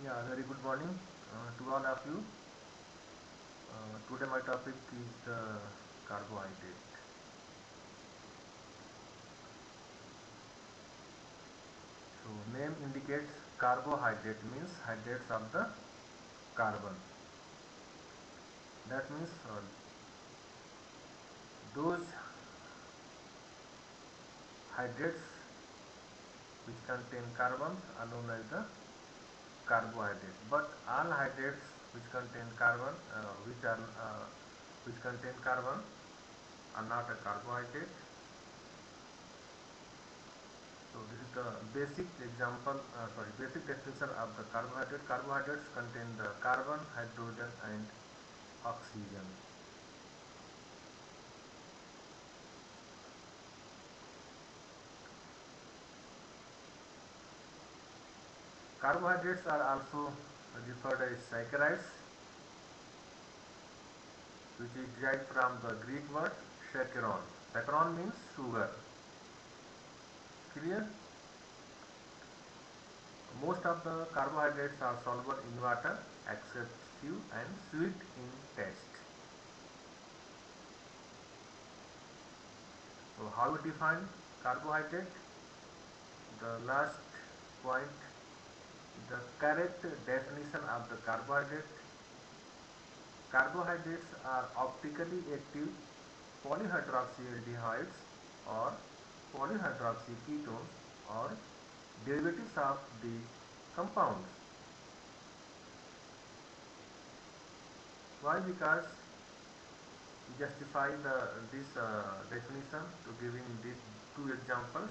Yeah, very good morning to all of you. Today my topic is the carbohydrate. So name indicates carbohydrate means hydrates of the carbon. That means those hydrates which contain carbons are known as the carbohydrate. But all hydrates which contain carbon, which contain carbon, are not a carbohydrate. So this is the basic example, basic definition of the carbohydrate. Carbohydrates contain the carbon, hydrogen and oxygen. Carbohydrates are also referred as saccharides, which is derived from the Greek word saccharon. Saccharon means sugar. Clear? Most of the carbohydrates are soluble in water except few and sweet in taste. So how we define carbohydrate? The last point, the correct definition of the carbohydrate. Carbohydrates are optically active polyhydroxyaldehydes or polyhydroxyketones or derivatives of these compounds. Why? Because we justify this definition to giving these two examples.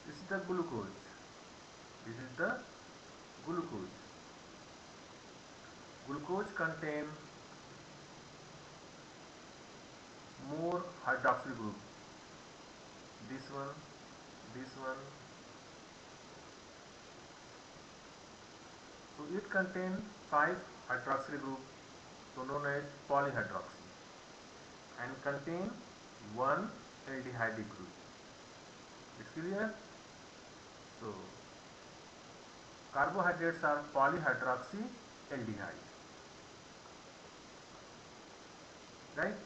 This is the glucose. This is the glucose. Glucose contains more hydroxyl group. This one. So it contains 5 hydroxyl group, so known as polyhydroxy, and contain 1 aldehyde group. It's clear? So carbohydrates are polyhydroxyaldehyde. Right?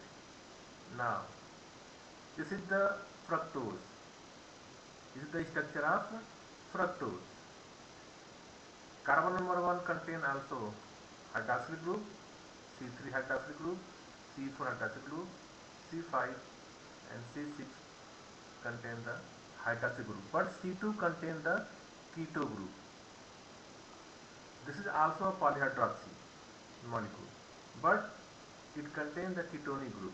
Now, this is the fructose. This is the structure of fructose. Carbon number 1 contain also hydroxyl group, C3 hydroxyl group, C4 hydroxyl group, C5 and C6 contain the hydroxyl group, but C2 contain the keto group. This is also a polyhydroxy molecule, but it contains the ketonic group.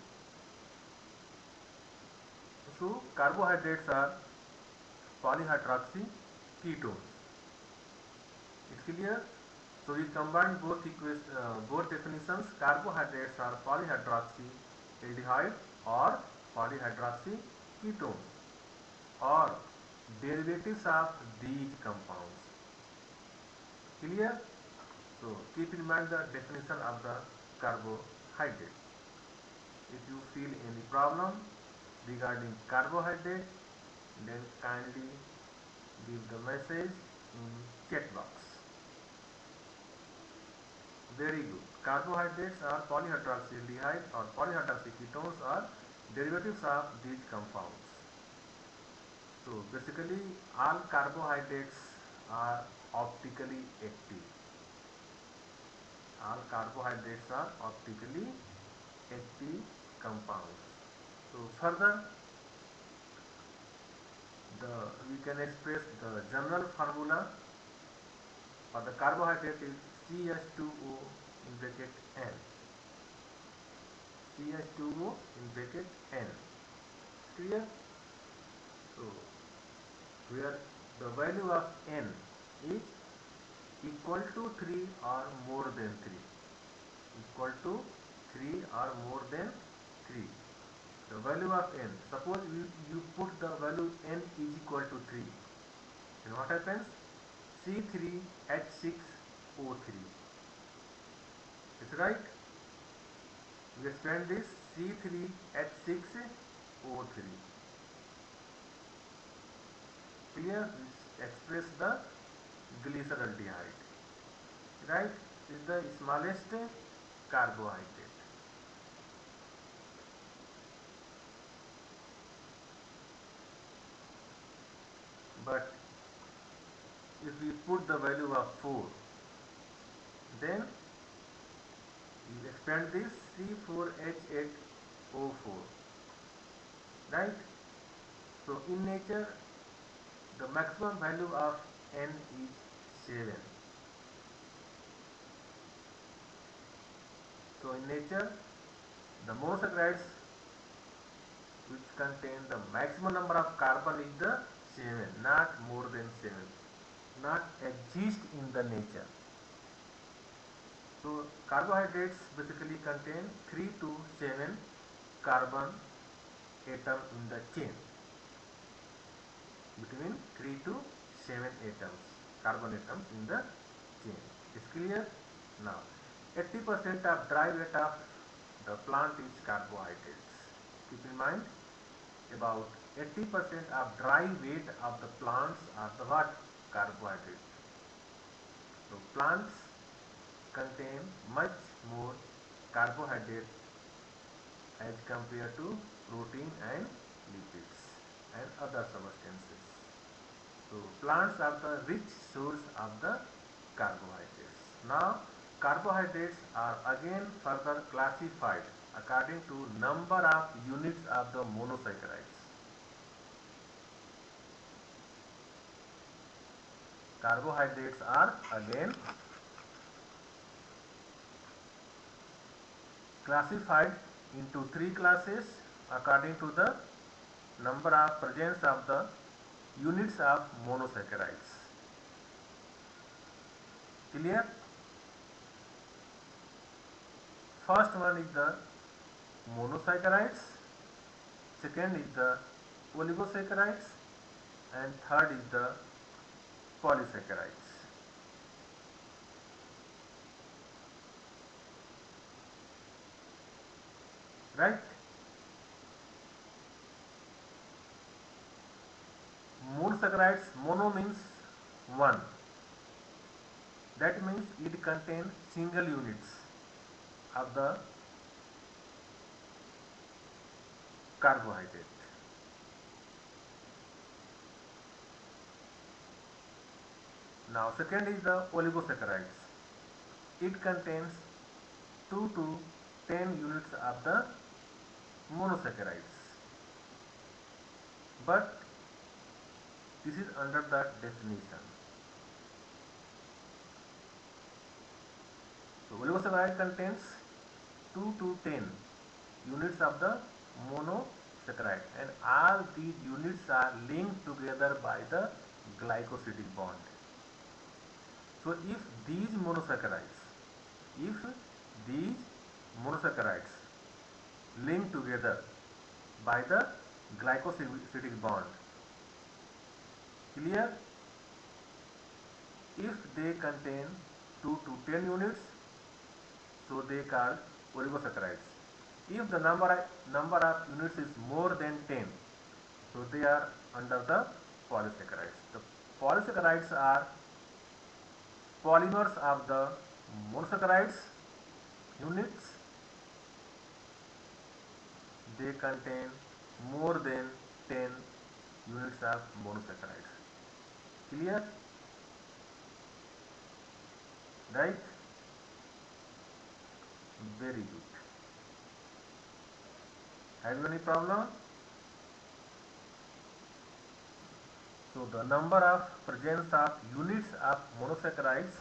So carbohydrates are polyhydroxy ketones. It's clear? So we combine both definitions. Carbohydrates are polyhydroxyaldehyde or polyhydroxy ketones or derivatives of these compounds. Clear? So keep in mind the definition of the carbohydrate. If you feel any problem regarding carbohydrate, then kindly give the message in chat box. Very good. Carbohydrates are polyhydroxyaldehyde or polyhydroxyketones or derivatives of these compounds. So basically all carbohydrates are optically active. All carbohydrates are optically active compounds. So further, we can express the general formula for the carbohydrate is CH2O in bracket N. CH2O in bracket N. Clear? So where the value of N is equal to 3 or more than 3. Equal to 3 or more than 3. The value of N. Suppose you put the value N is equal to 3. Then what happens? C3H6O3. Is right? We expand this C3H6O3. Clear? We express the glyceraldehyde. right, is the smallest carbohydrate. But if we put the value of 4, then you expand this C4H8O4, right? So in nature, the maximum value of N is 7. So in nature, the monosaccharides which contain the maximum number of carbon is the 7, not more than 7, not exist in the nature. So carbohydrates basically contain 3 to 7 carbon atom in the chain, between 3 to 7 atoms, carbon atoms in the chain. Is clear? Now 80% of dry weight of the plant is carbohydrates. Keep in mind, about 80% of dry weight of the plants are the what? Carbohydrates. So plants contain much more carbohydrate as compared to protein and lipids and other substances. So plants are the rich source of the carbohydrates. Now carbohydrates are again further classified according to number of units of the monosaccharides. Carbohydrates are again classified into 3 classes according to the number of presence of the units of monosaccharides. Clear? First one is the monosaccharides, second is the oligosaccharides, and third is the polysaccharides. Right? Monosaccharides, mono means one. That means it contains single units of the carbohydrate. Now second is the oligosaccharides. It contains 2 to 10 units of the monosaccharides. But this is under the definition. So oligosaccharide contains 2 to 10 units of the monosaccharide, and all these units are linked together by the glycosidic bond. So if these monosaccharides link together by the glycosidic bond, clear? If they contain 2 to 10 units, so they called oligosaccharides. If the number of units is more than 10, so they are under the polysaccharides. The polysaccharides are polymers of the monosaccharides units. They contain more than 10 units of monosaccharides. Clear? Right? Very good. Have you any problem? So the number of presence of units of monosaccharides,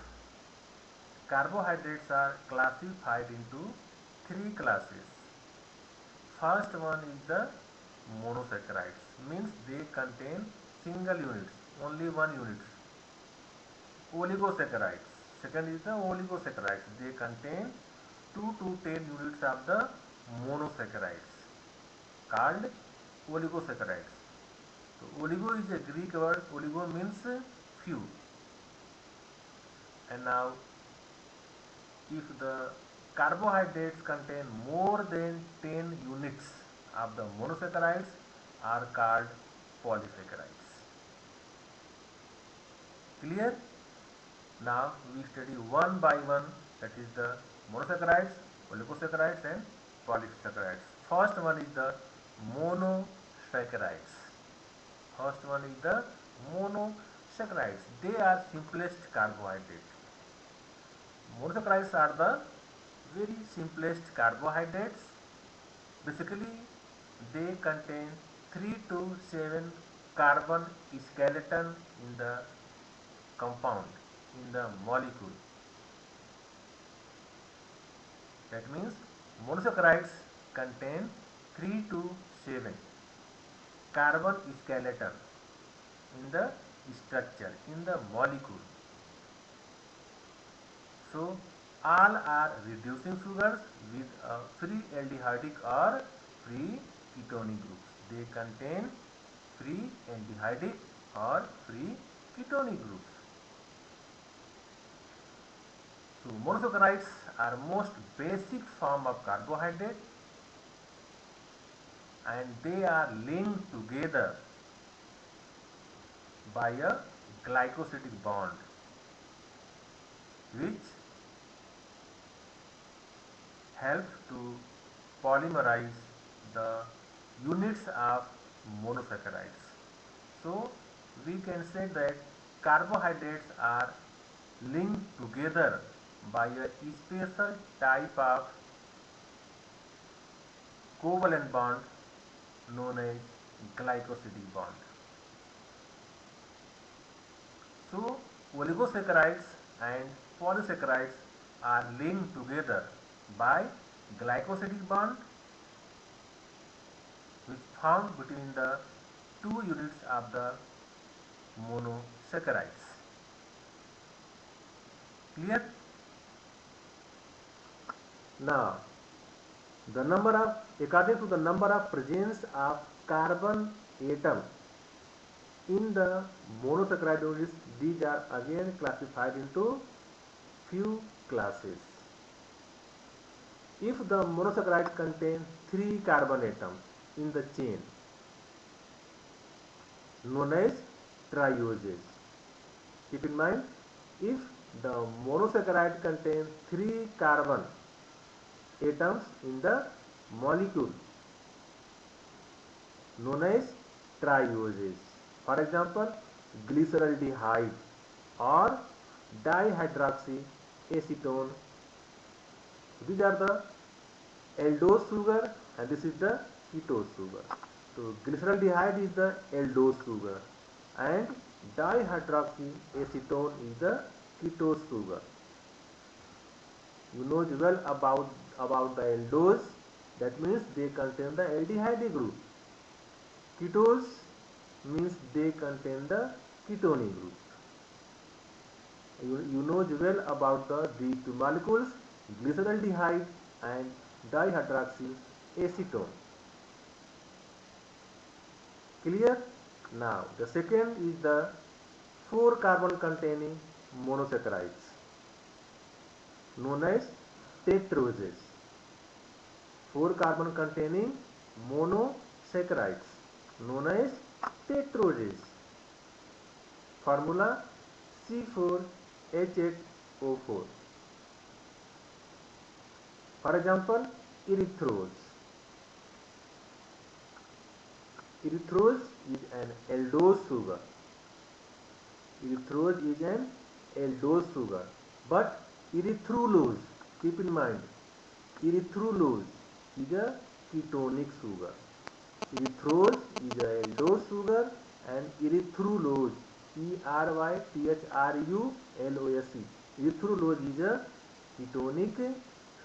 carbohydrates are classified into 3 classes. First one is the monosaccharides, means they contain single units, only one unit. Oligosaccharides, second is the oligosaccharides, they contain 2 to 10 units of the monosaccharides, called oligosaccharides. So oligo is a Greek word. Oligo means few. And now if the carbohydrates contain more than 10 units of the monosaccharides, are called polysaccharides. Clear? Now we study one by one, that is the monosaccharides, oligosaccharides and polysaccharides. First one is the monosaccharides. First one is the monosaccharides. They are simplest carbohydrates. Monosaccharides are the very simplest carbohydrates. Basically, they contain 3 to 7 carbon skeleton in the compound, in the molecule. That means monosaccharides contain 3 to 7 carbon skeleton in the structure, in the molecule. So all are reducing sugars with a free aldehydic or free ketonic groups. They contain free aldehydic or free ketonic groups. So monosaccharides are most basic form of carbohydrate, and they are linked together by a glycosidic bond, which helps to polymerize the units of monosaccharides. So we can say that carbohydrates are linked together by a special type of covalent bond known as glycosidic bond. So oligosaccharides and polysaccharides are linked together by glycosidic bond, which found between the two units of the monosaccharides. Clear? Now, according to the number of presence of carbon atom in the monosaccharide units, these are again classified into few classes. If the monosaccharide contains 3 carbon atoms in the chain, known as trioses. Keep in mind, if the monosaccharide contains 3 carbon atoms in the molecule, known as trioses. For example, glyceraldehyde or dihydroxyacetone. These are the aldose sugar and this is the ketose sugar. So glyceraldehyde is the aldose sugar and dihydroxyacetone is the ketose sugar. You know well about the aldose, that means they contain the aldehyde group. Ketose means they contain the ketonic group. You know well about these two molecules, glyceraldehyde and dihydroxyacetone. Clear? Now the second is the 4 carbon containing monosaccharides, known as tetroses. 4 carbon containing monosaccharides, known as tetroses. Formula C4H8O4. For example, erythrose. Erythrose is an aldose sugar. Erythrose is an aldose sugar. But erythrulose, keep in mind, erythrulose is a ketonic sugar. Erythrose is a aldose sugar and erythrulose, ERYTHRULOSE, erythrulose is a ketonic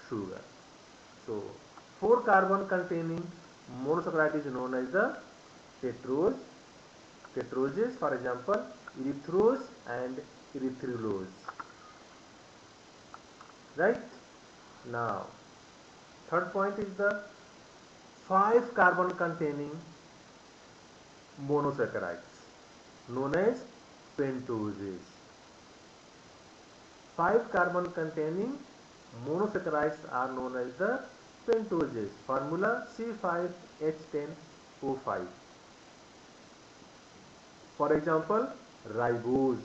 sugar. So 4 carbon containing monosaccharide is known as the tetroses, for example, erythrose and erythrulose. Right? Now, third point is the 5 carbon containing monosaccharides, known as pentoses. 5 carbon containing monosaccharides are known as the pentoses. Formula C5H10O5. For example, ribose.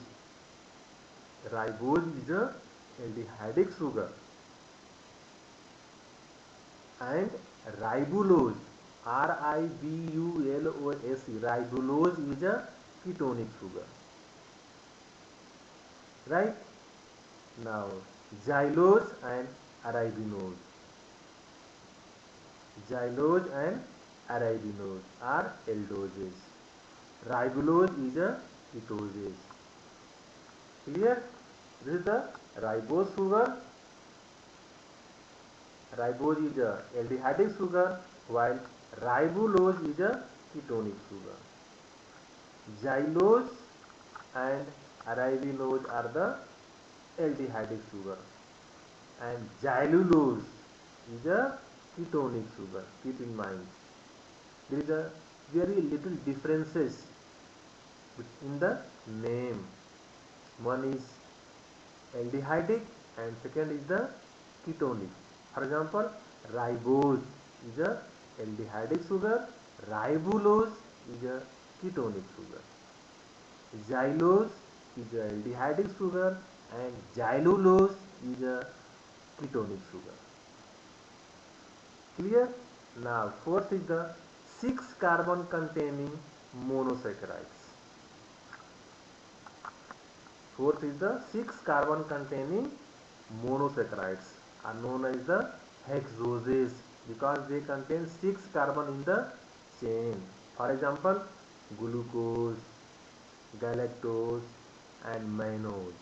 Ribose is a aldehydic sugar, and ribulose, ribulose, ribulose is a ketonic sugar. Right? Now, xylose and arabinose. Xylose and arabinose are aldoses. Ribulose is a ketoses. Clear? This is the ribose sugar. Ribose is a aldehydic sugar, while ribulose is a ketonic sugar. Xylose and arabinose are the aldehydic sugar, and xylulose is a ketonic sugar. Keep in mind, there is a very little differences in the name. One is aldehydic and second is the ketonic. For example, ribose is a aldehydic sugar, ribulose is a ketonic sugar. Xylose is a aldehydic sugar and xylulose is a ketonic sugar. Clear? Now, fourth is the 6 carbon containing monosaccharides. Fourth is the 6 carbon containing monosaccharides are known as the hexoses because they contain 6 carbon in the chain. For example, glucose, galactose and mannose.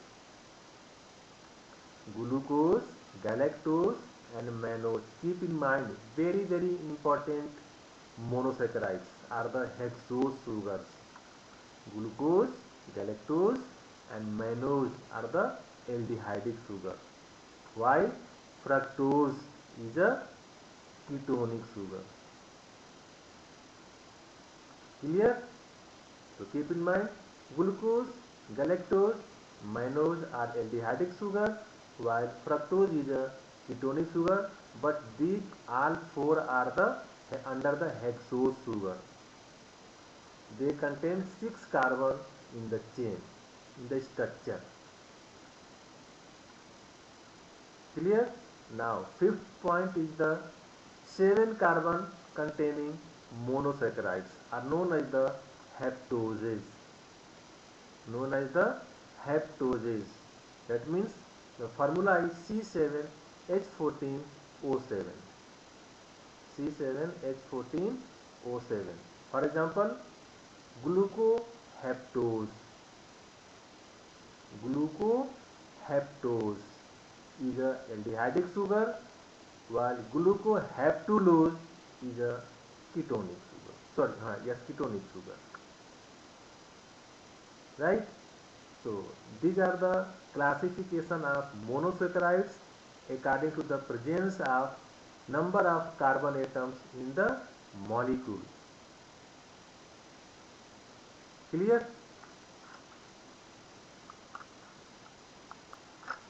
Glucose, galactose and mannose. Keep in mind, very important monosaccharides are the hexose sugars. Glucose, galactose and mannose are the aldehydic sugar, while fructose is a ketonic sugar. Clear? So keep in mind, glucose, galactose, mannose are aldehydic sugar, while fructose is a ketonic sugar, but these all four are under the hexose sugar. They contain 6 carbon in the chain, in the structure. Clear? Now, fifth point is the 7 carbon containing monosaccharides are known as the heptoses. Known as the heptoses. That means the formula is C7H14O7. C7H14O7. For example, glucoheptose. Glucoheptose is a aldehydic sugar, while glucoheptulose is a ketonic sugar. Ketonic sugar. Right? So these are the classification of monosaccharides according to the presence of number of carbon atoms in the molecule. Clear?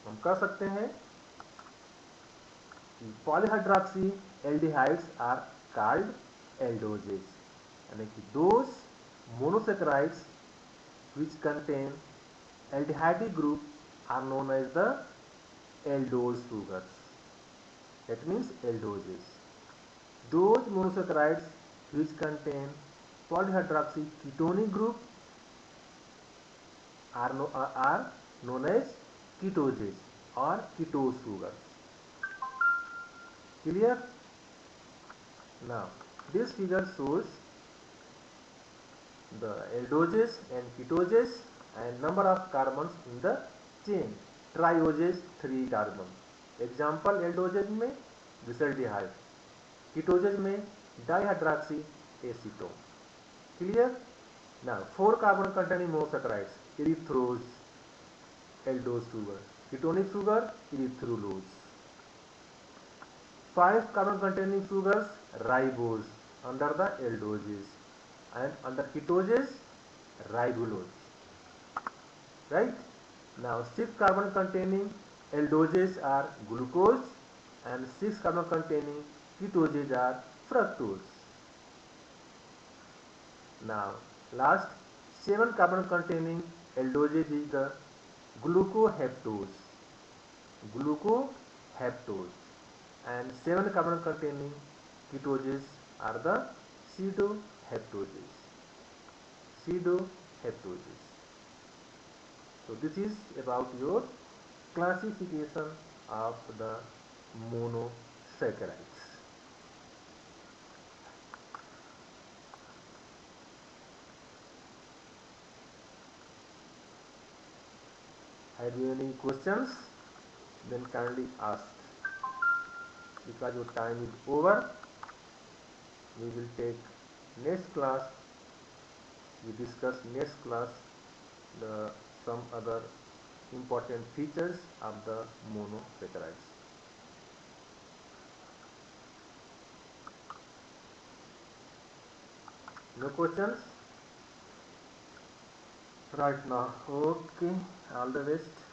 हम कह सकते हैं polyhydroxy aldehydes are called aldoses, यानी कि those monosaccharides which contain aldehydic group are known as the aldose sugars. That means aldoses. Those monosaccharides which contain polyhydroxy ketonic group are known as ketoses or ketose sugars. Clear? Now, this figure shows the aldoses and ketoses and number of carbons in the chain. Trioses 3 carbon. Example, aldoses में glyceraldehyde, ketoses में dihydroxy acetone. Clear? Now, 4 carbon containing monosaccharides, erythrose, aldose sugar, ketonic sugar, erythrulose. 5 carbon containing sugars, ribose under the aldoses, and under ketoses, ribulose. Right? Now 6 carbon containing aldoses are glucose and 6 carbon containing ketoses are fructose. Now last 7 carbon containing aldoses is the glucohaptose, and 7 carbon containing ketoses are the pseudohaptoses. So this is about your classification of the monosaccharides. Have you any questions? Then kindly ask. Because your time is over, we will take next class. We discuss next class some other important features of the monosaccharides. No questions right now? Okay, all the best.